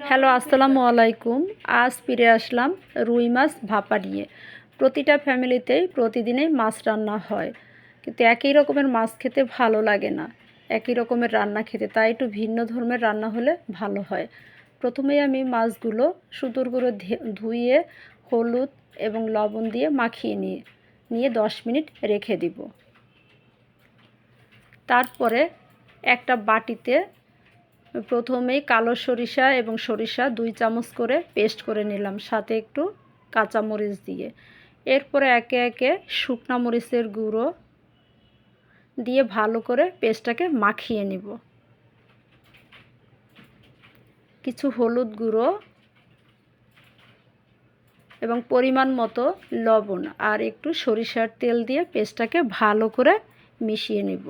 Hello, আসসালামু আলাইকুম। আজ ফিরে আসলাম রুই মাছ ভাপা নিয়ে। প্রতিটা ফ্যামিলিতেই প্রতিদিনই মাছ রান্না হয়, কিন্তু একই রকমের মাছ খেতে ভালো লাগে না, একই রকমের রান্না খেতে, তাই একটু ভিন্ন ধর্মের রান্না হলে ভালো হয়। প্রথমেই আমি মাছগুলো সুন্দর করে ধুয়ে হলুদ এবং লবণ দিয়ে মাখিয়ে নিয়ে 10 মিনিট রেখে দিব। তারপরে একটা বাটিতে প্রথমেই কালো সরিষা এবং সরিষা 2 চামচ করে পেস্ট করে নিলাম, সাথে একটু কাঁচামরিচ দিয়ে। এরপরে একে একে শুকনো মরিচের গুঁড়ো দিয়ে ভালো করে পেস্টটাকে মাখিয়ে নিব। কিছু হলুদ গুঁড়ো এবং পরিমাণ মতো লবণ আর একটু সরিষার তেল দিয়ে পেস্টটাকে ভালো করে মিশিয়ে নিব।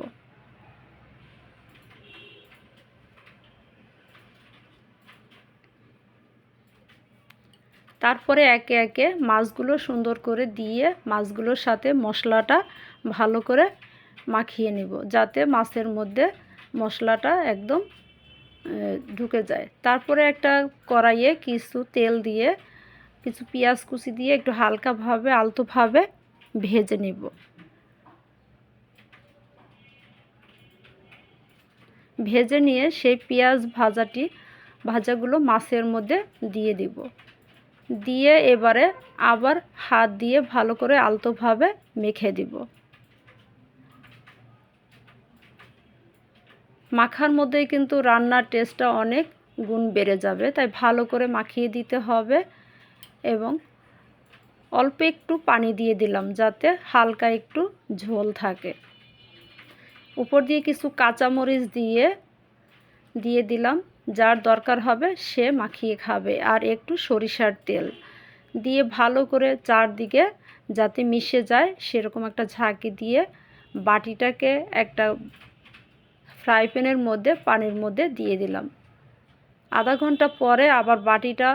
তারপরে একে একে মাছগুলো সুন্দর করে দিয়ে মাছগুলোর সাথে মশলাটা ভালো করে মাখিয়ে নিব, যাতে মাছের মধ্যে মশলাটা একদম ঢুকে যায়। তারপরে একটা কড়াইয়ে কিছু তেল দিয়ে কিছু পেঁয়াজ কুচি দিয়ে একটু হালকাভাবে আলতোভাবে ভেজে নিব। ভেজে নিয়ে সেই পেঁয়াজ ভাজাগুলো মাছের মধ্যে দিয়ে দিব। দিয়ে এবারে আবার হাত দিয়ে ভালো করে আলতোভাবে মেখে দিব। মাখার মধ্যেই কিন্তু রান্নার টেস্টটা অনেক গুণ বেড়ে যাবে, তাই ভালো করে মাখিয়ে দিতে হবে। এবং অল্প একটু পানি দিয়ে দিলাম, যাতে হালকা একটু ঝোল থাকে। উপর দিয়ে কিছু কাঁচামরিচ দিয়ে দিলাম, যার দরকার হবে সে মাখিয়ে খাবে। আর একটু সরিষার তেল দিয়ে ভালো করে চারদিকে যাতে মিশে যায় সেরকম একটা ঝাঁকি দিয়ে বাটিটাকে একটা ফ্রাই প্যানের মধ্যে পানির মধ্যে দিয়ে দিলাম। আধা ঘন্টা পরে আবার বাটিটা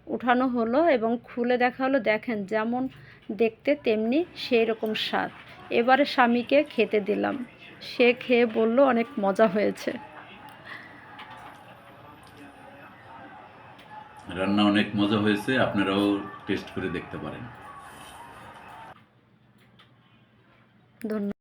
উঠানো হলো এবং খুলে দেখা হলো, দেখেন যেমন দেখতে তেমনি সেই রকম স্বাদ। এবারে স্বামীকে খেতে দিলাম, সে খেয়ে বলল অনেক মজা হয়েছে। রান্না অনেক মজা হয়েছে, আপনারাও টেস্ট করে দেখতে পারেন। ধন্যবাদ।